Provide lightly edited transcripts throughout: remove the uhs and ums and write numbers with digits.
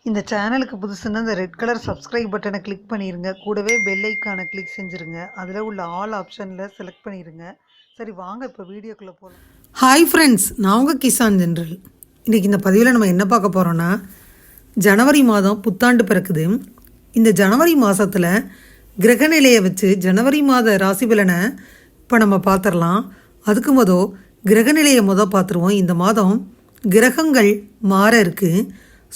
இந்த சேனலுக்கு புதுசுன்னா இந்த ரெட் கலர் சப்ஸ்கிரைப் பட்டனை கிளிக் பண்ணிடுங்க. கூடவே பெல் ஐக்கானை கிளிக் செஞ்சுருங்க. அதில் உள்ள ஆல் ஆப்ஷனில் செலக்ட் பண்ணிடுங்க. சரி வாங்க இப்போ வீடியோக்குள்ளே போகலாம். ஹாய் ஃப்ரெண்ட்ஸ், நான் உங்கள் கிசான் ஜென்ரல். இன்றைக்கி இந்த பதிவில் நம்ம என்ன பார்க்க போகிறோன்னா, ஜனவரி மாதம் புத்தாண்டு பிறக்குது. இந்த ஜனவரி மாதத்தில் கிரகநிலையை வச்சு ஜனவரி மாத ராசி பலனை இப்போ நம்ம பார்த்துடலாம். அதுக்கு கிரகநிலையை பார்த்துருவோம். இந்த மாதம் கிரகங்கள் மாற இருக்குது.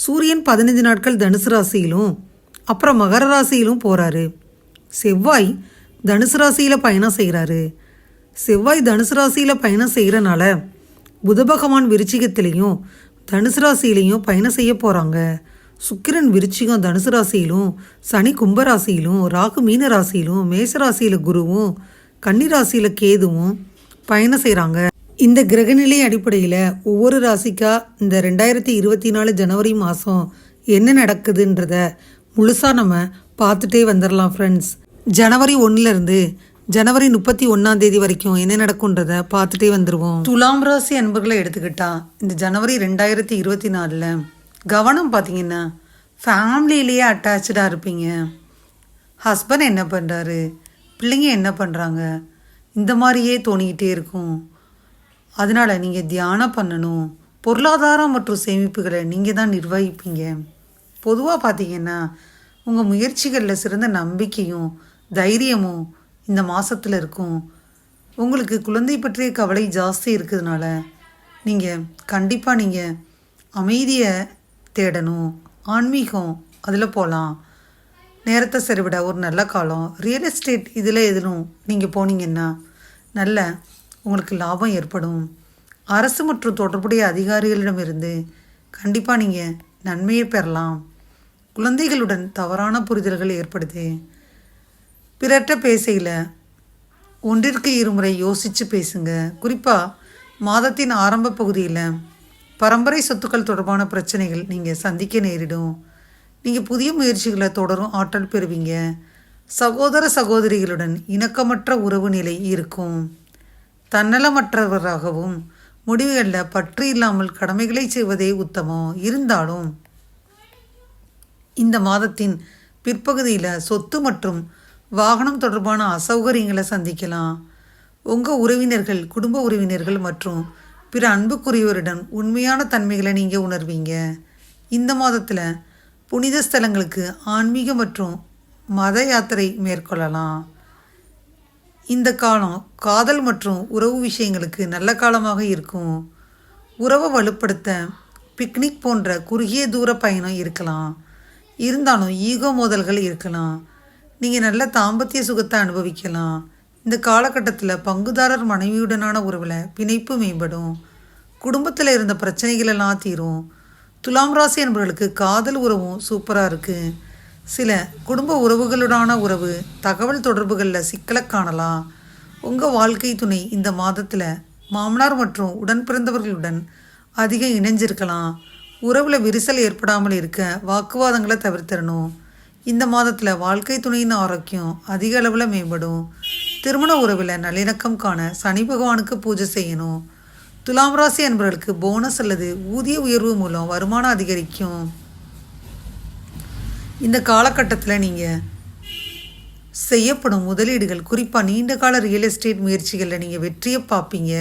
சூரியன் 15 நாட்கள் தனுசு ராசியிலும் அப்புறம் மகர ராசியிலும் போகிறாரு. செவ்வாய் தனுசு ராசியில் பயணம் செய்கிறாரு. செவ்வாய் தனுசு ராசியில் பயணம் செய்கிறனால புத பகவான் விருச்சிகத்திலையும் தனுசு ராசியிலையும் பயணம் செய்ய போகிறாங்க. சுக்கிரன் விருச்சிகம் தனுசு ராசியிலும், சனி கும்பராசியிலும், ராகு மீன ராசியிலும், மேச ராசியில் குருவும், கன்னி ராசியில் கேதுவும் பயணம் செய்கிறாங்க. இந்த கிரகநிலை அடிப்படையில் ஒவ்வொரு ராசிக்கா இந்த 2024 ஜனவரி மாதம் என்ன நடக்குதுன்றத முழுசாக நம்ம பார்த்துட்டே வந்துடலாம் ஃப்ரெண்ட்ஸ். ஜனவரி 1லேருந்து ஜனவரி 31 வரைக்கும் என்ன நடக்குன்றத பார்த்துட்டே வந்துடுவோம். துலாம் ராசி அன்பர்களை எடுத்துக்கிட்டா இந்த ஜனவரி 2024 கவனம் பார்த்தீங்கன்னா ஃபேமிலியிலேயே அட்டாச்சாக இருப்பீங்க. ஹஸ்பண்ட் என்ன பண்ணுறாரு, பிள்ளைங்க என்ன பண்ணுறாங்க, இந்த மாதிரியே தோணிக்கிட்டே இருக்கும். அதனால் நீங்கள் தியானம் பண்ணணும். பொருளாதாரம் மற்றும் சேமிப்புகளை நீங்கள் தான் நிர்வகிப்பீங்க. பொதுவாக பார்த்தீங்கன்னா உங்கள் முயற்சிகளில் சிறந்த நம்பிக்கையும் தைரியமும் இந்த மாதத்தில் இருக்கும். உங்களுக்கு குழந்தை பற்றிய கவலை ஜாஸ்தி இருக்கிறதுனால நீங்கள் கண்டிப்பாக அமைதியை தேடணும். ஆன்மீகம் அதில் போகலாம். நேரத்தை செலவிட ஒரு நல்ல காலம். ரியல் எஸ்டேட் இதில் எதிலும் நீங்கள் போனீங்கன்னா நல்ல உங்களுக்கு லாபம் ஏற்படும். அரசு மற்றும் தொடர்புடைய அதிகாரிகளிடமிருந்து கண்டிப்பாக நீங்கள் நன்மையை பெறலாம். குழந்தைகளுடன் தவறான புரிதல்கள் ஏற்படுது. பிறற்ற பேசையில் ஒன்றிற்கு இருமுறை யோசித்து பேசுங்க. குறிப்பாக மாதத்தின் ஆரம்ப பகுதியில் பரம்பரை சொத்துக்கள் தொடர்பான பிரச்சனைகள் நீங்கள் சந்திக்க நேரிடும். நீங்கள் புதிய முயற்சிகளை தொடரும் ஆற்றல் பெறுவீங்க. சகோதர சகோதரிகளுடன் இணக்கமற்ற உறவு நிலை இருக்கும். தன்னலமற்றவராகவும் முடிவுகளில் பற்று இல்லாமல் கடமைகளை செய்வதே உத்தமம். இருந்தாலும் இந்த மாதத்தின் பிற்பகுதியில் சொத்து மற்றும் வாகனம் தொடர்பான அசௌகரியங்களை சந்திக்கலாம். உங்கள் உறவினர்கள், குடும்ப உறவினர்கள் மற்றும் பிற அன்புக்குரியவரிடம் உண்மையான தன்மைகளை நீங்கள் உணர்வீங்க. இந்த மாதத்தில் புனித ஸ்தலங்களுக்கு ஆன்மீக மற்றும் மத யாத்திரை மேற்கொள்ளலாம். இந்த காலம் காதல் மற்றும் உறவு விஷயங்களுக்கு நல்ல காலமாக இருக்கும். உறவை வலுப்படுத்த பிக்னிக் போன்ற குறுகிய தூர பயணம் இருக்கலாம். இருந்தாலும் ஈகோ மோதல்கள் இருக்கலாம். நீங்கள் நல்ல தாம்பத்திய சுகத்தை அனுபவிக்கலாம். இந்த காலகட்டத்தில் பங்குதாரர் மனைவியுடனான உறவில் பிணைப்பு மேம்படும். குடும்பத்தில் இருந்த பிரச்சனைகளெல்லாம் தீரும். துலாம் ராசி என்பவர்களுக்கு காதல் உறவும் சூப்பராக இருக்குது. சில குடும்ப உறவுகளுடான உறவு தகவல் தொடர்புகளில் சிக்கலை காணலாம். உங்கள் வாழ்க்கை துணை இந்த மாதத்தில் மாமனார் மற்றும் உடன் பிறந்தவர்களுடன் அதிகம் இணைஞ்சிருக்கலாம். உறவில் விரிசல் ஏற்படாமல் இருக்க வாக்குவாதங்களை தவிர்த்திடணும். இந்த மாதத்தில் வாழ்க்கை துணையின் ஆரோக்கியம் அதிக அளவில் மேம்படும். திருமண உறவில் நல்லிணக்கம் காண சனி பகவானுக்கு பூஜை செய்யணும். துலாம் ராசி என்பவர்களுக்கு போனஸ் அல்லது ஊதிய உயர்வு மூலம் வருமானம் அதிகரிக்கும். இந்த காலகட்டத்தில் நீங்கள் செய்யப்படும் முதலீடுகள், குறிப்பாக நீண்ட கால ரியல் எஸ்டேட் முயற்சிகளில் நீங்கள் வெற்றியை பார்ப்பீங்க.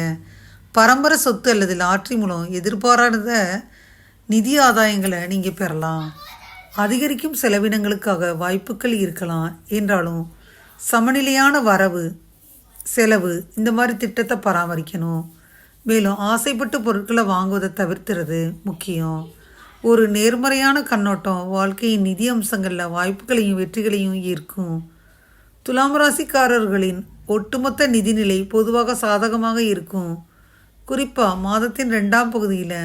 பரம்பரை சொத்து அல்லது லாட்ரி மூலம் எதிர்பாராத நிதி ஆதாயங்களை நீங்கள் பெறலாம். அதிகரிக்கும் செலவினங்களுக்காக வாய்ப்புகள் இருக்கலாம். என்றாலும் சமநிலையான வரவு செலவு இந்த மாதிரி திட்டத்தை பராமரிக்கணும். மேலும் ஆசைப்பட்டு பொருட்களை வாங்குவதை தவிர்த்துறது முக்கியம். ஒரு நேர்மறையான கண்ணோட்டம் வாழ்க்கையின் நிதி அம்சங்களில் வாய்ப்புகளையும் வெற்றிகளையும் ஈர்க்கும். துலாம் ராசிக்காரர்களின் ஒட்டுமொத்த நிதிநிலை பொதுவாக சாதகமாக இருக்கும். குறிப்பாக மாதத்தின் 2ஆம் பகுதியில்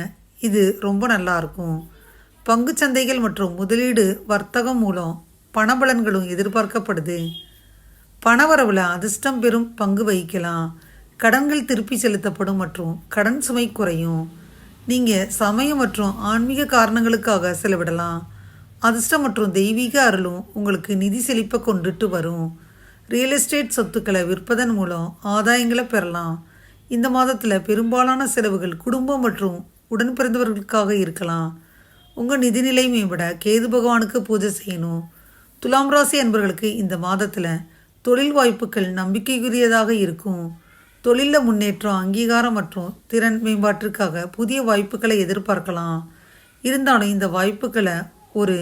இது ரொம்ப நல்லா இருக்கும். பங்கு சந்தைகள் மற்றும் முதலீடு வர்த்தகம் மூலம் பணபலன்களும் எதிர்பார்க்கப்படுது. பணவரவில் அதிர்ஷ்டம் பெறும் பங்கு வகிக்கலாம். கடன்கள் திருப்பி செலுத்தப்படும் மற்றும் கடன் சுமை குறையும். நீங்கள் சமயம் மற்றும் ஆன்மீக காரணங்களுக்காக செலவிடலாம். அதிர்ஷ்டம் மற்றும் தெய்வீக அருளும் உங்களுக்கு நிதி செழிப்பை கொண்டுட்டு வரும். ரியல் எஸ்டேட் சொத்துக்களை விற்பதன் மூலம் ஆதாயங்களை பெறலாம். இந்த மாதத்தில் பெரும்பாலான செலவுகள் குடும்பம் மற்றும் உடன் பிறந்தவர்களுக்காக இருக்கலாம். உங்கள் நிதிநிலை மேம்பட கேது பகவானுக்கு பூஜை செய்யணும். துலாம் ராசி அன்பர்களுக்கு இந்த மாதத்தில் தொழில் வாய்ப்புகள் நம்பிக்கைக்குரியதாக இருக்கும். தொழிலில் முன்னேற்றம், அங்கீகாரம் மற்றும் திறன் மேம்பாட்டிற்காக புதிய வாய்ப்புகளை எதிர்பார்க்கலாம். இருந்தாலும் இந்த வாய்ப்புகளை ஒரு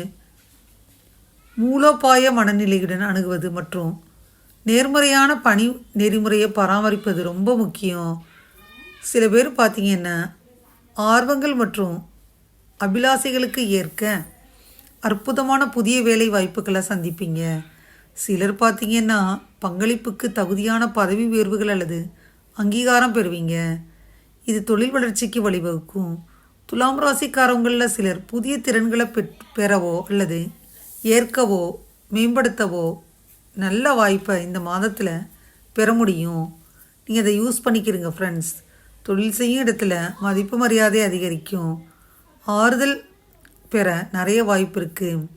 மூலோபாய மனநிலையுடன் அணுகுவது மற்றும் நேர்மறையான பணி நெறிமுறையை பராமரிப்பது ரொம்ப முக்கியம். சில பேர் பார்த்தீங்கன்னா ஆர்வங்கள் மற்றும் அபிலாசைகளுக்கு ஏற்க அற்புதமான புதிய வேலை வாய்ப்புகளை சந்திப்பீங்க. சிலர் பார்த்தீங்கன்னா பங்களிப்புக்கு தகுதியான பதவி உயர்வுகள் அல்லது அங்கீகாரம் பெறுவீங்க. இது தொழில் வளர்ச்சிக்கு வழிவகுக்கும். துலாம் ராசிக்காரங்களில் சிலர் புதிய திறன்களை பெறவோ அல்லது ஏற்கவோ மேம்படுத்தவோ நல்ல வாய்ப்பை இந்த மாதத்தில் பெற முடியும். நீங்கள் அதை யூஸ் பண்ணிக்கிறீங்க ஃப்ரெண்ட்ஸ். தொழில் செய்யும் இடத்துல மதிப்பு மரியாதை அதிகரிக்கும். ஆறுதல் பெற நிறைய வாய்ப்பு இருக்குது.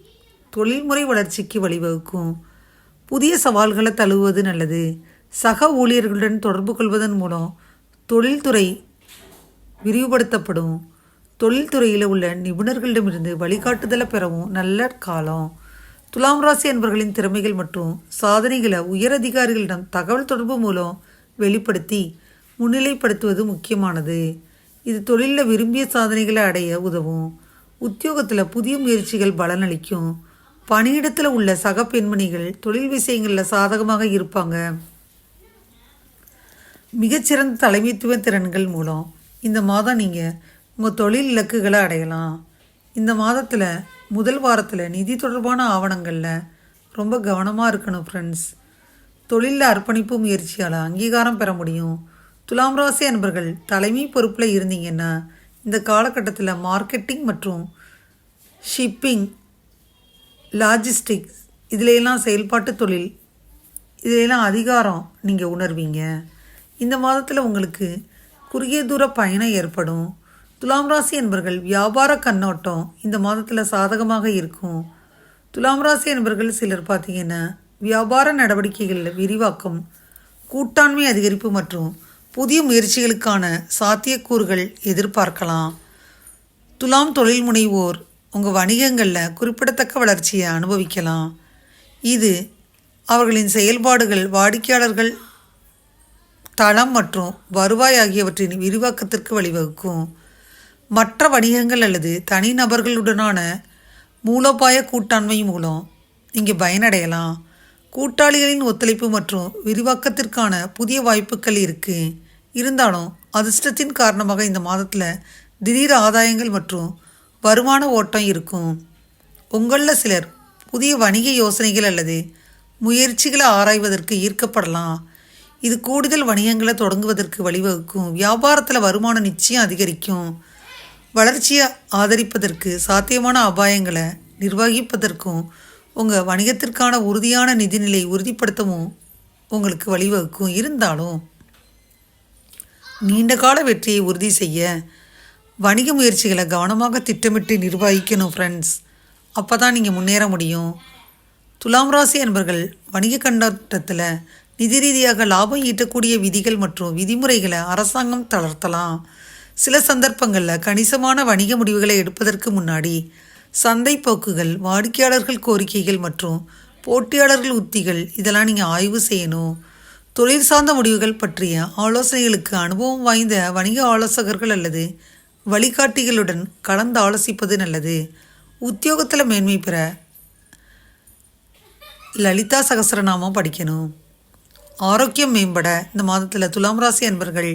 தொழில்முறை வளர்ச்சிக்கு வழிவகுக்கும். புதிய சவால்களை தழுவுவது நல்லது. சக ஊழியர்களுடன் தொடர்பு கொள்வதன் மூலம் தொழில்துறை விரிவுபடுத்தப்படும். தொழில்துறையில் உள்ள நிபுணர்களிடமிருந்து வழிகாட்டுதலை பெறவும் நல்ல காலம். துலாம் ராசி அன்பர்களின் திறமைகள் மற்றும் சாதனைகளை உயர் அதிகாரிகளிடம் தகவல் தொடர்பு மூலம் வெளிப்படுத்தி முன்னிலைப்படுத்துவது முக்கியமானது. இது தொழிலில் விரும்பிய சாதனைகளை அடைய உதவும். உத்தியோகத்தில் புதிய முயற்சிகள் பலனளிக்கும். பணியிடத்தில் உள்ள சக பெண்மணிகள் தொழில் விஷயங்களில் சாதகமாக இருப்பாங்க. மிகச்சிறந்த தலைமைத்துவ திறன்கள் மூலம் இந்த மாதம் நீங்கள் உங்கள் தொழில் இலக்குகளை அடையலாம். இந்த மாதத்தில் முதல் வாரத்தில் நிதி தொடர்பான ஆவணங்களில் ரொம்ப கவனமாக இருக்கணும் ஃப்ரெண்ட்ஸ். தொழிலில் அர்ப்பணிப்பு முயற்சியால் அங்கீகாரம் பெற முடியும். துலாம் ராசி அன்பர்கள் தலைமை பொறுப்பில் இருந்தீங்கன்னா இந்த காலகட்டத்தில் மார்க்கெட்டிங் மற்றும் ஷிப்பிங், லாஜிஸ்டிக்ஸ் இதிலெல்லாம் செயல்பாட்டு தொழில் இதிலெல்லாம் அதிகாரம் நீங்கள் உணர்வீங்க. இந்த மாதத்தில் உங்களுக்கு குறுகிய தூர பயணம் ஏற்படும். துலாம் ராசி என்பர்கள் வியாபார கண்ணோட்டம் இந்த மாதத்தில் சாதகமாக இருக்கும். துலாம் ராசி என்பர்கள் சிலர் பார்த்தீங்கன்னா வியாபார நடவடிக்கைகளில் விரிவாக்கம், கூட்டாண்மை அதிகரிப்பு மற்றும் புதிய முயற்சிகளுக்கான சாத்தியக்கூறுகள் எதிர்பார்க்கலாம். துலாம் தொழில் முனைவோர் உங்கள் வணிகங்களில் குறிப்பிடத்தக்க வளர்ச்சியை அனுபவிக்கலாம். இது அவர்களின் செயல்பாடுகள், வாடிக்கையாளர்கள் தளம் மற்றும் வருவாய் ஆகியவற்றின் விரிவாக்கத்திற்கு வழிவகுக்கும். மற்ற வணிகங்கள் அல்லது தனிநபர்களுடனான மூலோபாய கூட்டாண்மை மூலம் நீங்கள் பயனடையலாம். கூட்டாளிகளின் ஒத்துழைப்பு மற்றும் விரிவாக்கத்திற்கான புதிய வாய்ப்புகள் இருக்குது. இருந்தாலும் அதிர்ஷ்டத்தின் காரணமாக இந்த மாதத்தில் திடீர் ஆதாயங்கள் மற்றும் வருமான ஓட்டம் இருக்கும். உங்களில் சிலர் புதிய வணிக யோசனைகள் அல்லது முயற்சிகளை ஆராய்வதற்கு ஈர்க்கப்படலாம். இது கூடுதல் வணிகங்களை தொடங்குவதற்கு வழிவகுக்கும். வியாபாரத்தில் வருமானம் நிச்சயம் அதிகரிக்கும். வளர்ச்சியை ஆதரிப்பதற்கு சாத்தியமான அபாயங்களை நிர்வகிப்பதற்கும் உங்கள் வணிகத்திற்கான உறுதியான நிதிநிலை உறுதிப்படுத்தவும் உங்களுக்கு வழிவகுக்கும். இருந்தாலும் நீண்டகால வெற்றியை உறுதி செய்ய வணிக முயற்சிகளை கவனமாக திட்டமிட்டு நிர்வகிக்கணும் ஃப்ரெண்ட்ஸ். அப்போ தான் நீங்கள் முன்னேற முடியும். துலாம் ராசி அன்பர்கள் வணிக கண்ணோட்டத்தில் நிதி ரீதியாக லாபம் ஈட்டக்கூடிய விதிகள் மற்றும் விதிமுறைகளை அரசாங்கம் தளர்த்தலாம். சில சந்தர்ப்பங்களில் கணிசமான வணிக முடிவுகளை எடுப்பதற்கு முன்னாடி சந்தை போக்குகள், வாடிக்கையாளர்கள் கோரிக்கைகள் மற்றும் போட்டியாளர்கள் உத்திகள் இதெல்லாம் நீங்கள் ஆய்வு செய்யணும். தொழில் சார்ந்த முடிவுகள் பற்றிய ஆலோசனைகளுக்கு அனுபவம் வாய்ந்த வணிக ஆலோசகர்கள் அல்லது வழிகாட்டிகளுடன் கலந்து ஆலோசிப்பது நல்லது. உத்தியோகத்தில் மேன்மை பெற லலிதா சகஸ்ரநாமம் படிக்கணும். ஆரோக்கியம் மேம்பட இந்த மாதத்தில் துலாம் ராசி அன்பர்கள்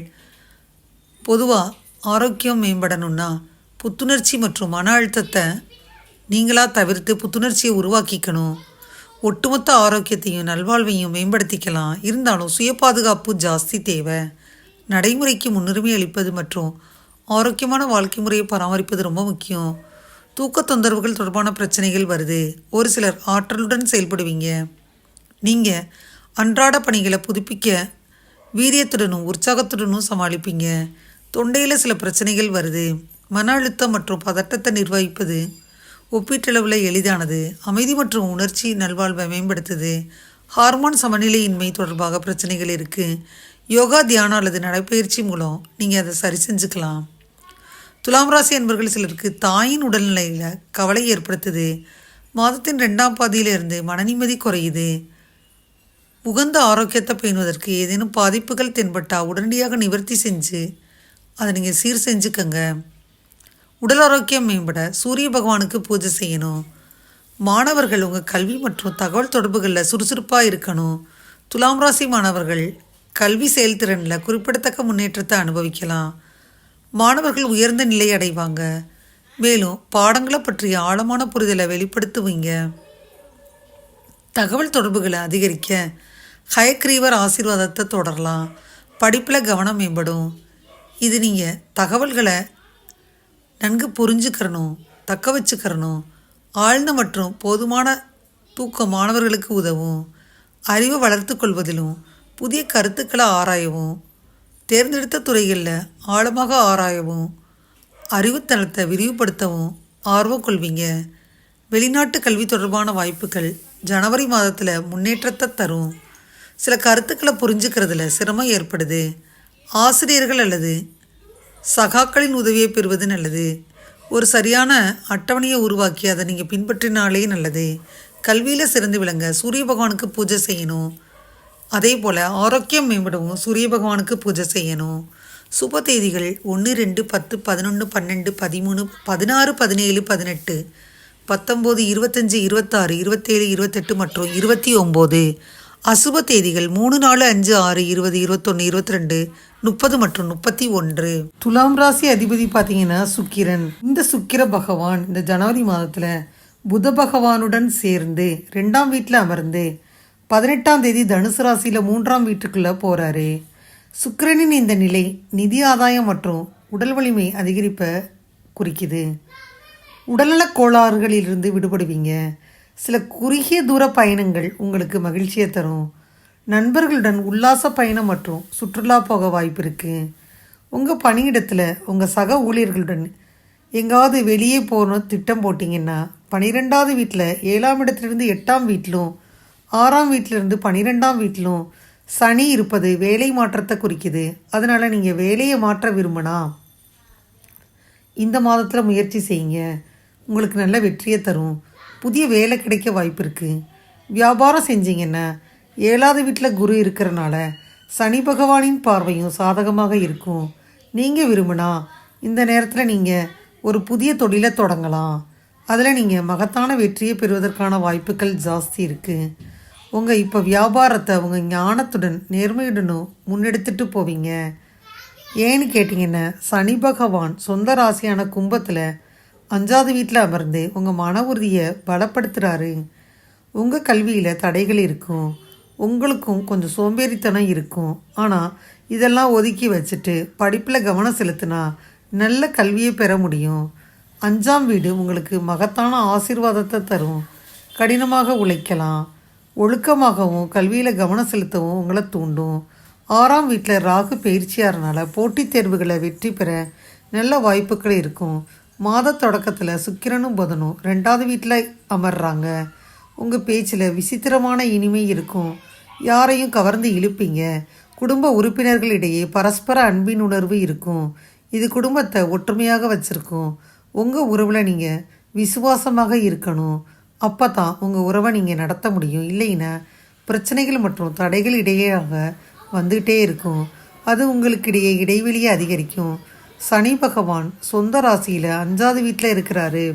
பொதுவாக ஆரோக்கியம் மேம்படணும்னா புத்துணர்ச்சி மற்றும் மன அழுத்தத்தை நீங்களாக தவிர்த்து புத்துணர்ச்சியை உருவாக்கிக்கணும். ஒட்டுமொத்த ஆரோக்கியத்தையும் நல்வாழ்வையும் மேம்படுத்திக்கலாம். இருந்தாலும் சுய பாதுகாப்பு ஜாஸ்தி தேவை. நடைமுறைக்கு முன்னுரிமை அளிப்பது மற்றும் ஆரோக்கியமான வாழ்க்கை முறையை பராமரிப்பது ரொம்ப முக்கியம். தூக்க தொந்தரவுகள் தொடர்பான பிரச்சனைகள் வருது. ஒரு சிலர் ஆற்றலுடன் செயல்படுவீங்க. நீங்கள் அன்றாட பணிகளை புதுப்பிக்க வீரியத்துடனும் உற்சாகத்துடனும் சமாளிப்பீங்க. தொண்டையில் சில பிரச்சனைகள் வருது. மன அழுத்தம் மற்றும் பதட்டத்தை நிர்வகிப்பது ஒப்பீட்டளவில் எளிதானது. அமைதி மற்றும் உணர்ச்சி நல்வாழ்வை மேம்படுத்துது. ஹார்மோன் சமநிலையின்மை தொடர்பாக பிரச்சனைகள் இருக்குது. யோகா, தியானம் அல்லது நடைப்பயிற்சி மூலம் நீங்கள் அதை சரி செஞ்சுக்கலாம். துலாம் ராசி அன்பர்கள் சிலருக்கு தாயின் உடல்நிலையில் கவலை ஏற்படுத்துது. மாதத்தின் 2ஆம் பாதியிலிருந்து மனநிம்மதி குறையுது. உகந்த ஆரோக்கியத்தை பேணுவதற்கு ஏதேனும் பாதிப்புகள் தென்பட்டால் உடனடியாக நிவர்த்தி செஞ்சு அதை நீங்கள் சீர் செஞ்சுக்கங்க. உடல் ஆரோக்கியம் மேம்பட சூரிய பகவானுக்கு பூஜை செய்யணும். மாணவர்கள் உங்கள் கல்வி மற்றும் தகவல் தொடர்புகளில் சுறுசுறுப்பாக இருக்கணும். துலாம் ராசி மாணவர்கள் கல்வி செயல்திறனில் குறிப்பிடத்தக்க முன்னேற்றத்தை அனுபவிக்கலாம். மாணவர்கள் உயர்ந்த நிலை அடைவாங்க. மேலும் பாடங்களை பற்றிய ஆழமான புரிதலை வெளிப்படுத்துவீங்க. தகவல் தொடர்புகளை அதிகரிக்க ஹயக்ரீவர் ஆசீர்வாதத்தை தொடரலாம். படிப்பில் கவனம் மேம்படும். இது நீங்கள் தகவல்களை நன்கு புரிஞ்சுக்கிறணும், தக்க வச்சுக்கிறணும். ஆழ்ந்த மற்றும் போதுமான தூக்கம் மாணவர்களுக்கு உதவும். அறிவை வளர்த்து கொள்வதிலும் புதிய கருத்துக்களை ஆராயவும், தேர்ந்தெடுத்த துறைகளில் ஆழமாக ஆராயவும், அறிவுத்தளத்தை விரிவுபடுத்தவும் ஆர்வம் கொள்வீங்க. வெளிநாட்டு கல்வி தொடர்பான வாய்ப்புகள் ஜனவரி மாதத்தில் முன்னேற்றத்தை தரும். சில கருத்துக்களை புரிஞ்சுக்கிறதுல சிரமம் ஏற்படுது. ஆசிரியர்கள் அல்லது சகாக்களின் உதவியை பெறுவது நல்லது. ஒரு சரியான அட்டவணையை உருவாக்கி அதை நீங்கள் பின்பற்றினாலே நல்லது. கல்வியில் சிறந்து விளங்க சூரிய பகவானுக்கு பூஜை செய்யணும். அதே போல் ஆரோக்கியம் மேம்படவும் சூரிய பகவானுக்கு பூஜை செய்யணும். சுப தேதிகள் 1, 2, 10, 11, 12, 13, 16, 17, 18, 19, 25, 26, 27, 28 மற்றும் 29. அசுப தேதிகள் 3, 4, 5, 6, 20, 21, 22, 30 மற்றும் 31. துலாம் ராசி அதிபதி பார்த்தீங்கன்னா சுக்கிரன். இந்த சுக்கிர பகவான் இந்த ஜனவரி மாதத்தில் புத பகவானுடன் சேர்ந்து 2ஆம் வீட்டில் அமர்ந்து 18ஆம் தேதி தனுசு ராசியில் 3ஆம் வீட்டுக்குள்ளே போகிறாரு. சுக்கிரனின் இந்த நிலை நிதி ஆதாயம் மற்றும் உடல் வலிமை அதிகரிப்பை குறிக்குது. உடல்நலக் கோளாறுகளிலிருந்து விடுபடுவீங்க. சில குறுகிய தூர பயணங்கள் உங்களுக்கு மகிழ்ச்சியை தரும். நண்பர்களுடன் உல்லாச பயணம் மற்றும் சுற்றுலா போக வாய்ப்பு இருக்குது. உங்கள் பணியிடத்தில் உங்கள் சக ஊழியர்களுடன் எங்காவது வெளியே போகணும் திட்டம் போட்டிங்கன்னா 12ஆவது வீட்டில் 7ஆம் இடத்துலேருந்து 8ஆம் வீட்டிலும் 6ஆம் வீட்டிலிருந்து 12ஆம் வீட்டிலும் சனி இருப்பது வேலை மாற்றத்தை குறிக்குது. அதனால் நீங்கள் வேலையை மாற்ற விரும்பினா இந்த மாதத்தில் முயற்சி செய்யுங்க. உங்களுக்கு நல்ல வெற்றியை தரும். புதிய வேலை கிடைக்க வாய்ப்பு இருக்குது. வியாபாரம் செஞ்சீங்கன்னா 7ஆவது வீட்டில் குரு இருக்கிறனால சனி பகவானின் பார்வையும் சாதகமாக இருக்கும். நீங்கள் விரும்பினா இந்த நேரத்தில் நீங்கள் ஒரு புதிய தொழிலை தொடங்கலாம். அதில் நீங்கள் மகத்தான வெற்றியை பெறுவதற்கான வாய்ப்புகள் ஜாஸ்தி இருக்குது. உங்கள் இப்போ வியாபாரத்தை உங்கள் ஞானத்துடன் நேர்மையுடனும் முன்னெடுத்துட்டு போவீங்க. ஏன்னு கேட்டிங்கன்னா சனி பகவான் சொந்த ராசியான கும்பத்தில் 5ஆவது வீட்டில் அமர்ந்து உங்கள் மன உறுதியை பலப்படுத்துகிறாரு. உங்கள் கல்வியில் தடைகள் இருக்கும். உங்களுக்கும் கொஞ்சம் சோம்பேறித்தனம் இருக்கும். ஆனால் இதெல்லாம் ஒதுக்கி வச்சுட்டு படிப்பில் கவனம் செலுத்தினா நல்ல கல்வியை பெற முடியும். 5ஆம் வீடு உங்களுக்கு மகத்தான ஆசீர்வாதத்தை தரும். கடினமாக உழைக்கலாம். ஒழுக்கமாகவும் கல்வியில் கவனம் செலுத்தவும் உங்களை தூண்டும். 6ஆம் வீட்டில் ராகு பயிற்சியாகிறனால போட்டித் தேர்வுகளை வெற்றி பெற நல்ல வாய்ப்புகள் இருக்கும். மாத தொடக்கத்தில் சுக்கிரனும் புதனும் 2ஆவது வீட்டில் அமர்றாங்க. உங்கள் பேச்சில் விசித்திரமான இனிமை இருக்கும். யாரையும் கவர்ந்து இழுப்பீங்க. குடும்ப உறுப்பினர்களிடையே பரஸ்பர அன்பின் உணர்வு இருக்கும். இது குடும்பத்தை ஒற்றுமையாக வச்சுருக்கும். உங்கள் உறவில் நீங்கள் விசுவாசமாக இருக்கணும். அப்போ தான் உங்கள் உறவை நீங்கள் நடத்த முடியும். இல்லைன்னா பிரச்சனைகள் மற்றும் தடைகள் இடையேயாக வந்துகிட்டே இருக்கும். அது உங்களுக்கிடையே இடைவெளியை அதிகரிக்கும். சனி பகவான் சொந்த ராசியில் 5ஆவது வீட்டில் இருக்கிறாரு.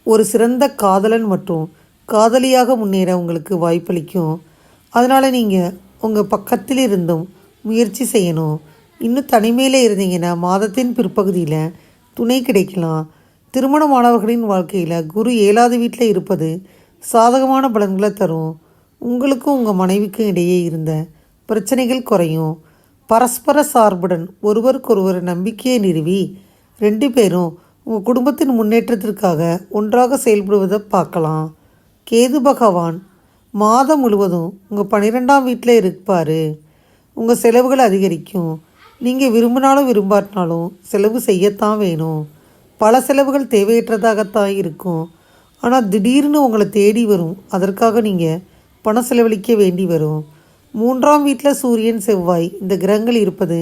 ஒரு சிறந்த காதலன் மற்றும் காதலியாக முன்னேற உங்களுக்கு வாய்ப்பளிக்கும். அதனால் நீங்கள் உங்கள் பக்கத்தில் இருந்தும் முயற்சி செய்யணும். இன்னும் தனிமையில் இருந்தீங்கன்னா மாதத்தின் பிற்பகுதியில் துணை கிடைக்கலாம். திருமணமானவர்களின் வாழ்க்கையில் குரு 7ஆவது வீட்டில் இருப்பது சாதகமான பலன்களை தரும். உங்களுக்கும் உங்கள் மனைவிக்கும் இடையே இருந்த பிரச்சனைகள் குறையும். பரஸ்பர சார்புடன் ஒருவருக்கொருவர் நம்பிக்கையை நிறுவி 2 பேரும் உங்கள் குடும்பத்தின் முன்னேற்றத்திற்காக ஒன்றாக செயல்படுவதை பார்க்கலாம். கேது பகவான் மாதம் முழுவதும் உங்கள் 12ஆம் வீட்டில் இருப்பார். உங்கள் செலவுகள் அதிகரிக்கும். நீங்கள் விரும்பினாலும் விரும்பாட்டினாலும் செலவு செய்யத்தான் வேணும். பல செலவுகள் தேவையற்றதாகத்தான் இருக்கும். ஆனால் திடீர்னு உங்களை தேடி வரும். அதற்காக நீங்கள் பணம் செலவழிக்க வேண்டி வரும். 3ஆம் வீட்டில் சூரியன் செவ்வாய் இந்த கிரகங்கள் இருப்பது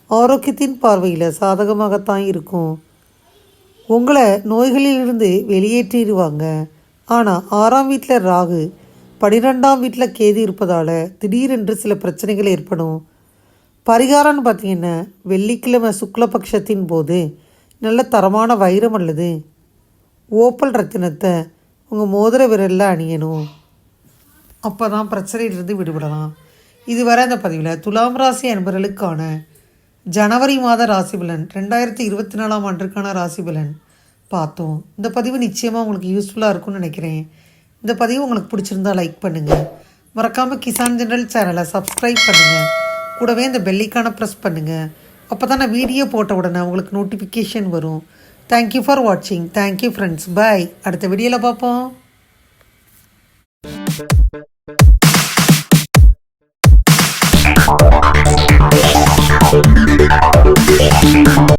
ஆரோக்கியத்தின் பார்வையில் சாதகமாகத்தான் இருக்கும். உங்களை நோய்களிலிருந்து வெளியேற்றிடுவாங்க. ஆனால் 6ஆம் வீட்டில் ராகு 12ஆம் வீட்டில் கேது இருப்பதால் திடீரென்று சில பிரச்சனைகள் ஏற்படும். பரிகாரம்னு பார்த்தீங்கன்னா வெள்ளிக்கிழமை சுக்லபக்ஷத்தின் போது நல்ல தரமான வைரம் அல்லது ஓப்பல் ரத்தினத்தை உங்கள் மோதிர விரலில் அணியணும். அப்போ தான் பிரச்சனையிலிருந்து விடுபடலாம். இதுவரை அந்த பதிவில் துலாம் ராசி அன்பர்களுக்கான ஜனவரி மாத ராசிபலன் 2024ஆம் ஆண்டிற்கான ராசிபலன் பார்த்தோம். இந்த பதிவு நிச்சயமாக உங்களுக்கு யூஸ்ஃபுல்லாக இருக்கும்னு நினைக்கிறேன். இந்த பதிவு உங்களுக்கு பிடிச்சிருந்தா லைக் பண்ணுங்கள். மறக்காமல் கிசான் ஜெனரல் சேனலை சப்ஸ்கிரைப் பண்ணுங்கள். கூடவே இந்த பெல்லைக்கான ப்ரெஸ் பண்ணுங்கள். அப்போ தான் நான் வீடியோ போட்ட உடனே உங்களுக்கு நோட்டிஃபிகேஷன் வரும். தேங்க்யூ ஃபார் வாட்சிங். Thank you friends. பாய். அடுத்த வீடியோவில் பார்ப்போம்.